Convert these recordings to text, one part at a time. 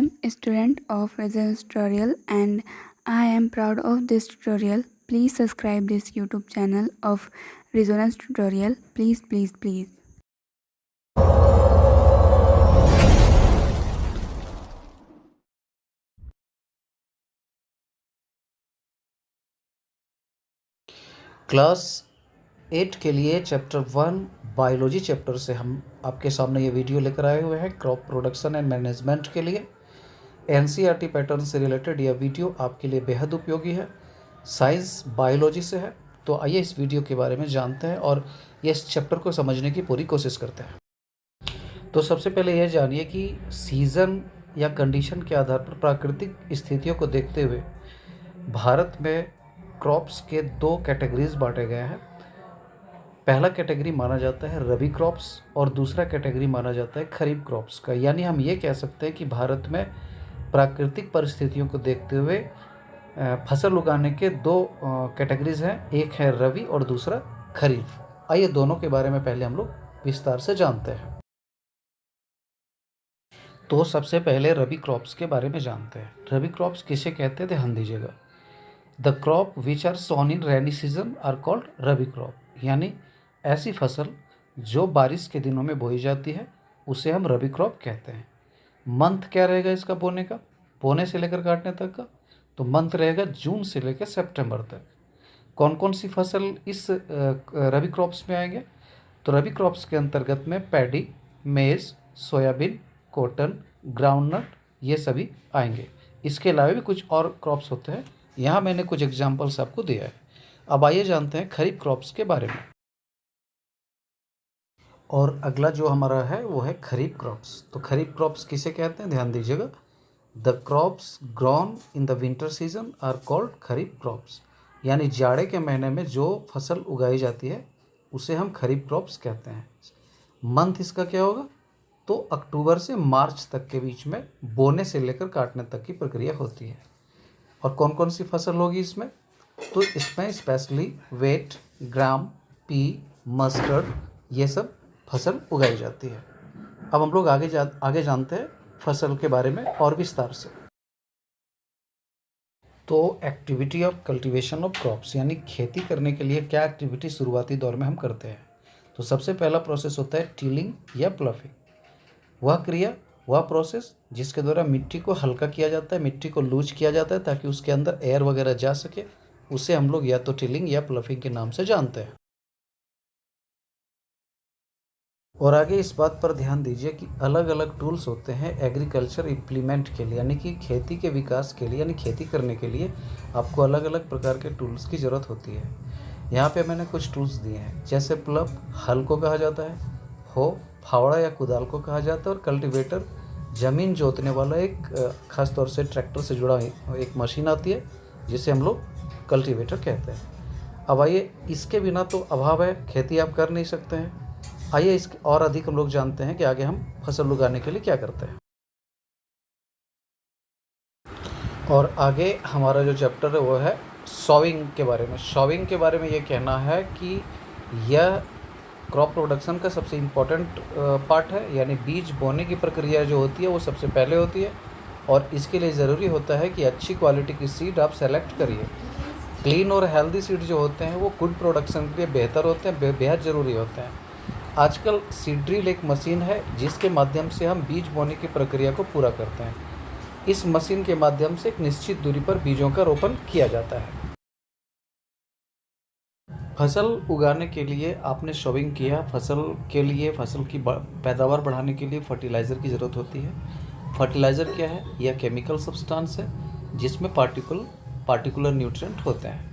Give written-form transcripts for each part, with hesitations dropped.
am a student of Resonance Tutorial and I am proud of this tutorial. Please subscribe this YouTube channel of Resonance Tutorial. Please, please, please. Class 8 के लिए chapter 1 biology chapter से हम आपके सामने ये video लेकर आए हुए हैं। क्रॉप प्रोडक्शन एंड मैनेजमेंट के लिए एनसीईआरटी पैटर्न से रिलेटेड यह वीडियो आपके लिए बेहद उपयोगी है। साइंस बायोलॉजी से है, तो आइए इस वीडियो के बारे में जानते हैं और इस चैप्टर को समझने की पूरी कोशिश करते हैं। तो सबसे पहले यह जानिए कि सीज़न या कंडीशन के आधार पर प्राकृतिक स्थितियों को देखते हुए भारत में क्रॉप्स के 2 कैटेगरीज बांटे गए हैं। पहला कैटेगरी माना जाता है रबी क्रॉप्स और दूसरा कैटेगरी माना जाता है खरीफ क्रॉप्स का। यानी हम ये कह सकते हैं कि भारत में प्राकृतिक परिस्थितियों को देखते हुए फसल उगाने के 2 कैटेगरीज हैं, एक है रबी और दूसरा खरीफ। आइए दोनों के बारे में पहले हम लोग विस्तार से जानते हैं। तो सबसे पहले रबी क्रॉप्स के बारे में जानते हैं। रबी क्रॉप्स किसे कहते हैं, ध्यान दीजिएगा। The crop which are sown in rainy season are called rabi crop. यानी ऐसी फसल जो बारिश के दिनों में बोई जाती है उसे हम रबी क्रॉप कहते हैं। मंथ क्या रहेगा इसका बोने का, बोने से लेकर काटने तक का? तो मंथ रहेगा जून से लेकर सितंबर तक। कौन कौन सी फसल इस रबी क्रॉप्स में आएंगे? तो रबी क्रॉप्स के अंतर्गत में पैडी, मेज़, सोयाबीन, कॉटन, ग्राउंडनट ये सभी आएंगे। इसके अलावा भी कुछ और क्रॉप्स होते हैं, यहाँ मैंने कुछ एग्जाम्पल्स आपको दिया है। अब आइए जानते हैं खरीफ क्रॉप्स के बारे में। और अगला जो हमारा है वो है खरीफ क्रॉप्स। तो खरीफ क्रॉप्स किसे कहते हैं, ध्यान दीजिएगा। The crops grown in the winter season are called kharif crops. यानी जाड़े के महीने में जो फसल उगाई जाती है उसे हम खरीफ क्रॉप्स कहते हैं। मंथ इसका क्या होगा? तो अक्टूबर से मार्च तक के बीच में बोने से लेकर काटने तक की प्रक्रिया होती है। और कौन कौन सी फसल होगी इसमें? तो इसमें स्पेशली वेट, ग्राम, पी, मस्टर्ड ये सब फसल उगाई जाती है। अब हम लोग आगे जानते हैं फसल के बारे में और विस्तार से। तो activity of cultivation of crops, यानी खेती करने के लिए क्या एक्टिविटी शुरुआती दौर में हम करते हैं। तो सबसे पहला प्रोसेस होता है टिलिंग या प्लफिंग। वह क्रिया, वह प्रोसेस जिसके द्वारा मिट्टी को हल्का किया जाता है, मिट्टी को लूज किया जाता है ताकि उसके अंदर एयर वगैरह जा सके, उसे हम लोग या तो टिलिंग या प्लफिंग के नाम से जानते हैं। और आगे इस बात पर ध्यान दीजिए कि अलग अलग टूल्स होते हैं एग्रीकल्चर इम्प्लीमेंट के लिए, यानी कि खेती के विकास के लिए, यानी खेती करने के लिए आपको अलग अलग प्रकार के टूल्स की ज़रूरत होती है। यहाँ पे मैंने कुछ टूल्स दिए हैं, जैसे प्लव हल को कहा जाता है, हो फावड़ा या कुदाल को कहा जाता है, और कल्टीवेटर ज़मीन जोतने वाला एक ख़ास तौर से ट्रैक्टर से जुड़ा एक मशीन आती है जिसे हम लोग कल्टीवेटर कहते हैं। अब आइए, इसके बिना तो अभाव है, खेती आप कर नहीं सकते हैं। आइए इसके और अधिक हम लोग जानते हैं कि आगे हम फसल उगाने के लिए क्या करते हैं। और आगे हमारा जो चैप्टर है वो है सॉविंग के बारे में। सॉविंग के बारे में ये कहना है कि यह क्रॉप प्रोडक्शन का सबसे इम्पोर्टेंट पार्ट है, यानी बीज बोने की प्रक्रिया जो होती है वो सबसे पहले होती है। और इसके लिए ज़रूरी होता है कि अच्छी क्वालिटी की सीड आप सेलेक्ट करिए। क्लीन और हेल्दी सीड जो होते हैं वो गुड प्रोडक्शन के लिए बेहतर होते हैं, बेहद ज़रूरी होते हैं। आजकल सीड्रिल एक मशीन है जिसके माध्यम से हम बीज बोने की प्रक्रिया को पूरा करते हैं। इस मशीन के माध्यम से एक निश्चित दूरी पर बीजों का रोपण किया जाता है। फसल उगाने के लिए आपने सॉविंग किया, फसल के लिए फसल की पैदावार बढ़ाने के लिए फर्टिलाइज़र की ज़रूरत होती है। फर्टिलाइज़र क्या है? यह केमिकल सब्सटेंस है जिसमें पार्टिकुलर न्यूट्रिएंट होते हैं।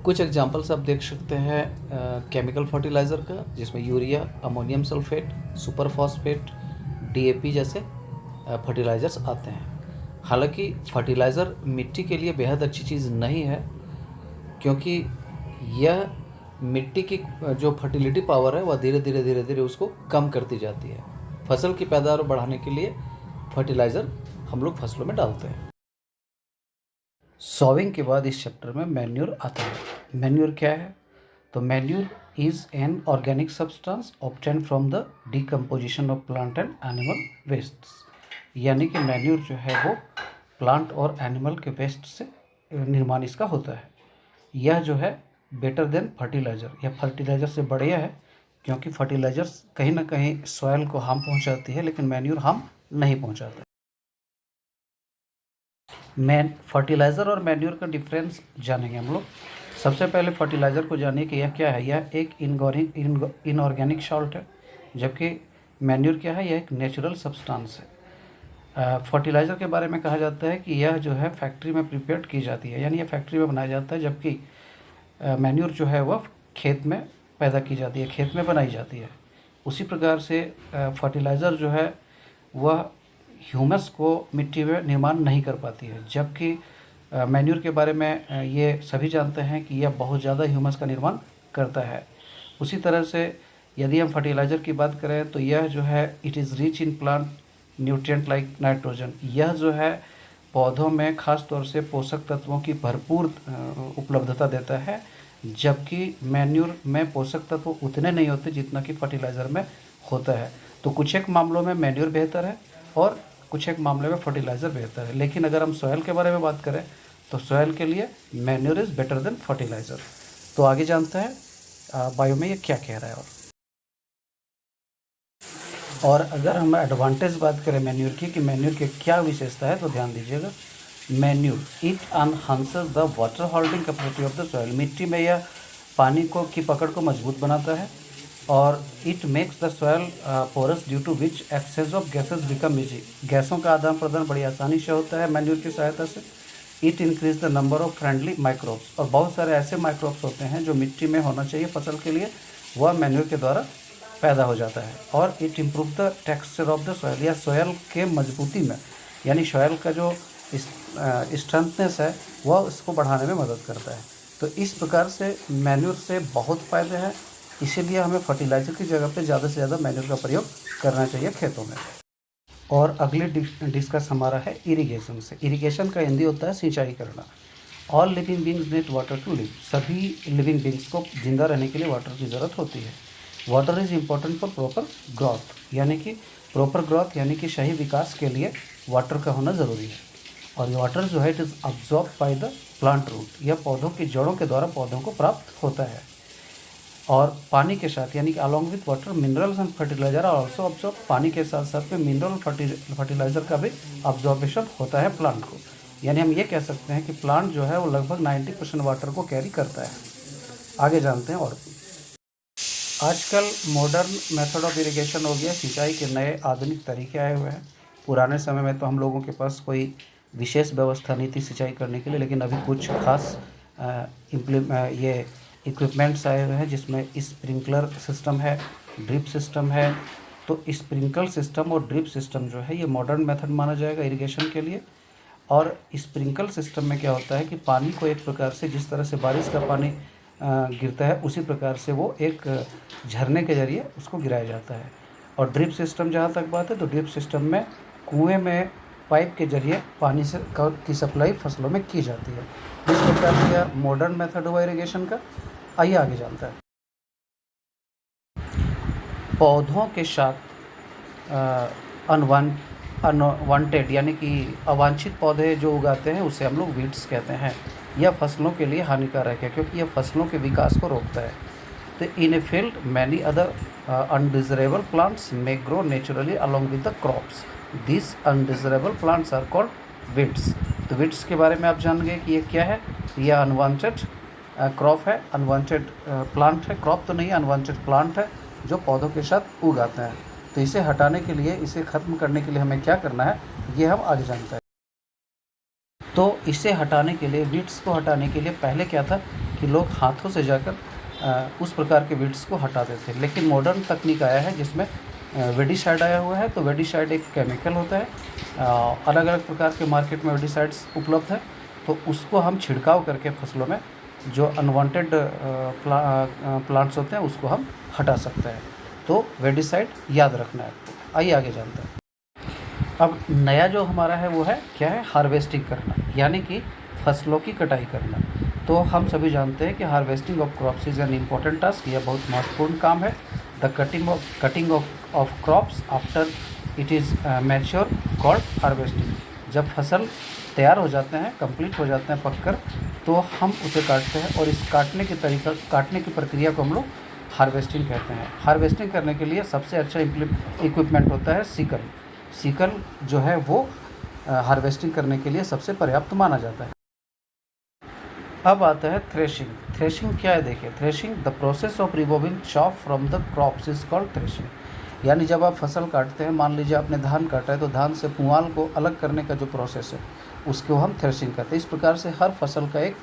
कुछ एग्जांपल्स आप देख सकते हैं केमिकल फर्टिलाइज़र का, जिसमें urea, ammonium sulphate, super phosphate, DAP जैसे फर्टिलाइज़र्स आते हैं। हालांकि फर्टिलाइज़र मिट्टी के लिए बेहद अच्छी चीज़ नहीं है, क्योंकि यह मिट्टी की जो फर्टिलिटी पावर है वह धीरे धीरे उसको कम करती जाती है। फसल की पैदावार बढ़ाने के लिए फर्टिलाइज़र हम लोग फसलों में डालते हैं। सॉविंग के बाद इस चैप्टर में मैन्योर आता है। मैन्योर क्या है? तो manure is an organic substance obtain from the decomposition of plant and animal wastes. यानी कि मैन्योर जो है वो प्लांट और एनिमल के वेस्ट से निर्माण इसका होता है। यह जो है बेटर देन फर्टिलाइज़र, यह फर्टिलाइज़र से बढ़िया है, क्योंकि फर्टिलाइज़र्स कहीं ना कहीं सॉइल को हार्म पहुंचाती है, लेकिन मैन्योर हार्म नहीं पहुंचाता। फर्टिलाइज़र और मैन्योर का डिफरेंस जानेंगे हम लोग। सबसे पहले फर्टिलाइज़र को जानिए कि यह क्या है। यह एक इनऑर्गेनिक सॉल्ट है, जबकि मैन्योर क्या है, यह एक नेचुरल सब्सटेंस है। फर्टिलाइज़र के बारे में कहा जाता है कि यह जो है फैक्ट्री में प्रिपेयर की जाती है, यानी यह फैक्ट्री में बनाया जाता है, जबकि मैन्योर जो है वह खेत में पैदा की जाती है, खेत में बनाई जाती है। उसी प्रकार से फर्टिलाइज़र जो है वह ह्यूमस को मिट्टी में निर्माण नहीं कर पाती है, जबकि मैन्योर के बारे में ये सभी जानते हैं कि यह बहुत ज़्यादा ह्यूमस का निर्माण करता है। उसी तरह से यदि हम फर्टिलाइज़र की बात करें तो यह जो है it is rich in plant nutrient like nitrogen. यह जो है पौधों में खास तौर से पोषक तत्वों की भरपूर उपलब्धता देता है, जबकि मैन्योर में पोषक तत्व उतने नहीं होते जितना कि फर्टिलाइज़र में होता है। तो कुछ एक मामलों में मैन्योर बेहतर है और कुछ एक मामले में फर्टिलाइज़र बेहतर है। लेकिन अगर हम सॉइल के बारे में बात करें तो सॉइल के लिए manure is better than fertiliser. तो आगे जानते हैं बायो में ये क्या कह रहा है। और अगर हम एडवांटेज बात करें मैन्योर की कि मैन्योर की क्या विशेषता है, तो ध्यान दीजिएगा। Manure it enhances the water holding capacity of the soil. मिट्टी में यह पानी को की पकड़ को मजबूत बनाता है, और it makes the soil porous due to which excess of gases become easy. गैसों का आदान प्रदान बड़ी आसानी से होता है मैन्योर की सहायता से। It increase the number of friendly microbes. और बहुत सारे ऐसे माइक्रोब्स होते हैं जो मिट्टी में होना चाहिए फसल के लिए, वह मैन्योर के द्वारा पैदा हो जाता है। और it improve the texture of the soil, या सॉइल के मजबूती में, यानी सॉइल का जो स्ट्रेंथनेस है वह उसको बढ़ाने में मदद करता है। तो इस प्रकार से मैन्योर से बहुत फ़ायदे हैं, इसीलिए हमें फर्टिलाइज़र की जगह पे ज़्यादा से ज़्यादा मैन्योर का प्रयोग करना चाहिए खेतों में। और अगले डिस्कस हमारा है इरिगेशन से। इरिगेशन का हिंदी होता है सिंचाई करना। All living beings need water to live. सभी लिविंग बींग्स को जिंदा रहने के लिए वाटर की ज़रूरत होती है। Water is important for proper growth, यानी कि प्रॉपर ग्रोथ यानी कि सही विकास के लिए वाटर का होना ज़रूरी है। और वाटर जो है it is absorb by the plant root. यह पौधों की जड़ों के द्वारा पौधों को प्राप्त होता है। और पानी के साथ यानी कि along with water minerals and fertiliser are also absorb. पानी के साथ साथ में मिनरल फर्टिलाइज़र का भी ऑब्जॉर्बेशन होता है प्लांट को। यानी हम ये कह सकते हैं कि प्लांट जो है वो लगभग 90% वाटर को कैरी करता है। आगे जानते हैं। और आजकल मॉडर्न मेथड ऑफ इरिगेशन हो गया, सिंचाई के नए आधुनिक तरीके आए हुए हैं। पुराने समय में तो हम लोगों के पास कोई विशेष व्यवस्था नहीं थी सिंचाई करने के लिए, लेकिन अभी कुछ खास ये इक्विपमेंट्स आए हुए हैं, जिसमें स्प्रिंकलर सिस्टम है, ड्रिप सिस्टम है। तो स्प्रिंकलर सिस्टम और ड्रिप सिस्टम जो है ये मॉडर्न मेथड माना जाएगा इरिगेशन के लिए। और स्प्रिंकल सिस्टम में क्या होता है कि पानी को एक प्रकार से, जिस तरह से बारिश का पानी गिरता है, उसी प्रकार से वो एक झरने के ज़रिए उसको गिराया जाता है। और ड्रिप सिस्टम जहाँ तक बात है, तो ड्रिप सिस्टम में कुएं में पाइप के जरिए पानी से की सप्लाई फसलों में की जाती है। इस प्रकार से यह मॉडर्न मेथड हुआ इरिगेशन का। आइए आगे जानते हैं। पौधों के साथ अनवांटेड यानी कि अवांछित पौधे जो उगाते हैं उसे हम लोग वीड्स कहते हैं। यह फसलों के लिए हानिकारक है, क्योंकि यह फसलों के विकास को रोकता है। तो in a field many other undesirable plants may grow naturally along with the crops. This undesirable plants are called weeds. तो वीड्स के बारे में आप जान गए कि ये क्या है। यह अनवांटेड क्रॉप है, अनवांटेड प्लांट है। क्रॉप तो नहीं, अनवांटेड प्लांट है जो पौधों के साथ उगाते हैं। तो इसे हटाने के लिए, इसे ख़त्म करने के लिए हमें क्या करना है, ये हम आगे जानते हैं। तो इसे हटाने के लिए, वीड्स को हटाने के लिए पहले क्या था कि लोग हाथों से जाकर उस प्रकार के वीड्स को हटाते थे। लेकिन मॉडर्न तकनीक आया है जिसमें वेडिसाइड आया हुआ है। तो वेडिसाइड एक केमिकल होता है, अलग अलग प्रकार के मार्केट में वेडिसाइड्स उपलब्ध है। तो उसको हम छिड़काव करके फसलों में जो अनवांटेड प्लांट्स होते हैं उसको हम हटा सकते हैं। तो वेडिसाइड याद रखना है। आइए आगे जानते हैं। अब नया जो हमारा है वो है क्या है, हार्वेस्टिंग करना, यानी कि फसलों की कटाई करना। तो हम सभी जानते हैं कि harvesting of crops is an important task. यह बहुत महत्वपूर्ण काम है। The cutting of crops after it is mature called harvesting. जब फसल तैयार हो जाते हैं, कंप्लीट हो जाते हैं पककर, तो हम उसे काटते हैं और इस काटने की प्रक्रिया को हम लोग हार्वेस्टिंग कहते हैं। हार्वेस्टिंग करने के लिए सबसे अच्छा इक्विपमेंट होता है सीकल। सीकल जो है वो हार्वेस्टिंग करने के लिए सबसे पर्याप्त माना जाता है। अब आता है थ्रेशिंग। थ्रेशिंग क्या है देखिए, threshing the process of removing chop from the crops is called threshing. यानी जब आप फसल काटते हैं, मान लीजिए आपने धान काटा है, तो धान से पुआल को अलग करने का जो प्रोसेस है उसको हम थ्रेशिंग करते हैं। इस प्रकार से हर फसल का एक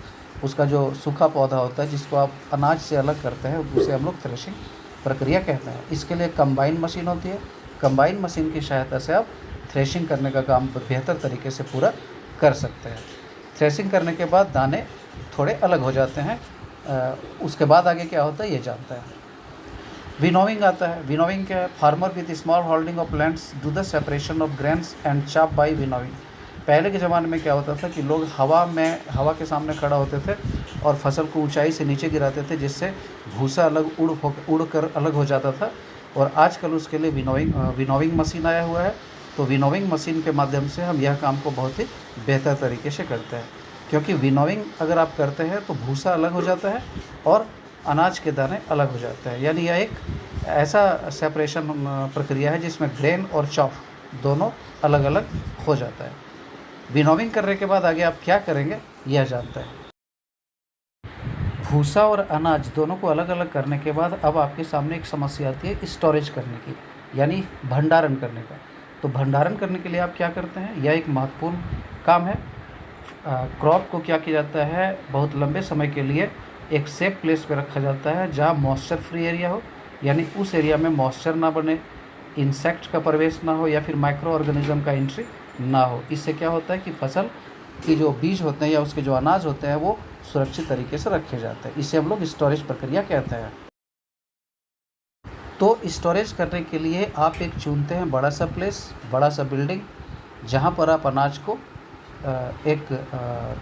उसका जो सूखा पौधा होता है जिसको आप अनाज से अलग करते हैं, उसे हम लोग थ्रेशिंग प्रक्रिया कहते हैं। इसके लिए कंबाइन मशीन होती है। कंबाइन मशीन की सहायता से आप थ्रेशिंग करने का काम बेहतर तरीके से पूरा कर सकते हैं। थ्रेशिंग करने के बाद दाने थोड़े अलग हो जाते हैं। उसके बाद आगे क्या होता है ये जानते हैं। विनोविंग आता है। विनोविंग क्या है? Farmer with small holding of plants do the separation of grains and chop by winnowing. पहले के ज़माने में क्या होता था कि लोग हवा के सामने खड़ा होते थे और फसल को ऊंचाई से नीचे गिराते थे, जिससे भूसा अलग उड़ कर अलग हो जाता था। और आजकल उसके लिए विनोविंग मशीन आया हुआ है। तो विनोविंग मशीन के माध्यम से हम यह काम को बहुत ही बेहतर तरीके से करते हैं, क्योंकि विनोविंग अगर आप करते हैं तो भूसा अलग हो जाता है और अनाज के दाने अलग हो जाते हैं। यानी यह एक ऐसा सेपरेशन प्रक्रिया है जिसमें ग्रेन और चॉप दोनों अलग अलग हो जाता है। विनोविंग करने के बाद आगे आप क्या करेंगे यह जानते हैं। भूसा और अनाज दोनों को अलग अलग करने के बाद अब आपके सामने एक समस्या आती है स्टोरेज करने की, यानी भंडारण करने का। तो भंडारण करने के लिए आप क्या करते हैं, यह एक महत्वपूर्ण काम है। क्रॉप को क्या किया जाता है, बहुत लंबे समय के लिए एक सेफ प्लेस पे रखा जाता है जहाँ मॉइस्चर फ्री एरिया हो, यानी उस एरिया में मॉइस्चर ना बने, इंसेक्ट का प्रवेश ना हो या फिर माइक्रो ऑर्गेनिज्म का एंट्री ना हो। इससे क्या होता है कि फसल की जो बीज होते हैं या उसके जो अनाज होते हैं वो सुरक्षित तरीके से रखे जाते हैं। इसे हम लोग स्टोरेज प्रक्रिया कहते हैं। तो स्टोरेज करने के लिए आप एक चुनते हैं बड़ा सा प्लेस, बड़ा सा बिल्डिंग, जहाँ पर आप अनाज को एक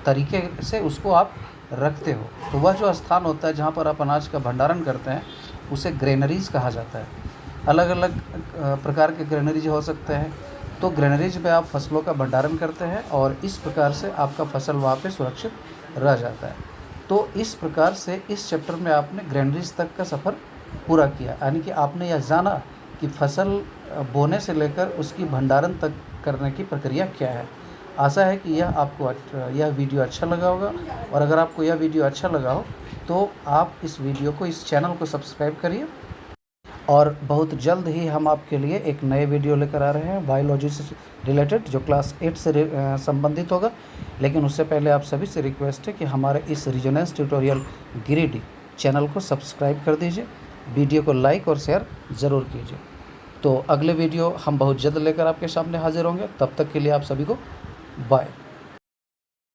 तरीके से उसको आप रखते हो। तो वह जो स्थान होता है जहाँ पर आप अनाज का भंडारण करते हैं उसे ग्रेनरीज कहा जाता है। अलग अलग प्रकार के ग्रेनरीज हो सकते हैं। तो ग्रेनरीज में आप फसलों का भंडारण करते हैं और इस प्रकार से आपका फसल वहाँ पे सुरक्षित रह जाता है। तो इस प्रकार से इस चैप्टर में आपने ग्रेनरीज तक का सफ़र पूरा किया, यानी कि आपने यह जाना कि फसल बोने से लेकर उसकी भंडारण तक करने की प्रक्रिया क्या है। आशा है कि यह वीडियो अच्छा लगा होगा, और अगर आपको यह वीडियो अच्छा लगा हो तो आप इस चैनल को सब्सक्राइब करिए। और बहुत जल्द ही हम आपके लिए एक नए वीडियो लेकर आ रहे हैं बायोलॉजी से रिलेटेड, जो क्लास 8 से संबंधित होगा। लेकिन उससे पहले आप सभी से रिक्वेस्ट है कि हमारे इस रेजोनेंस ट्यूटोरियल गिरिडीह चैनल को सब्सक्राइब कर दीजिए, वीडियो को लाइक और शेयर ज़रूर कीजिए। तो अगले वीडियो हम बहुत जल्द लेकर आपके सामने हाजिर होंगे। तब तक के लिए आप सभी को बाय।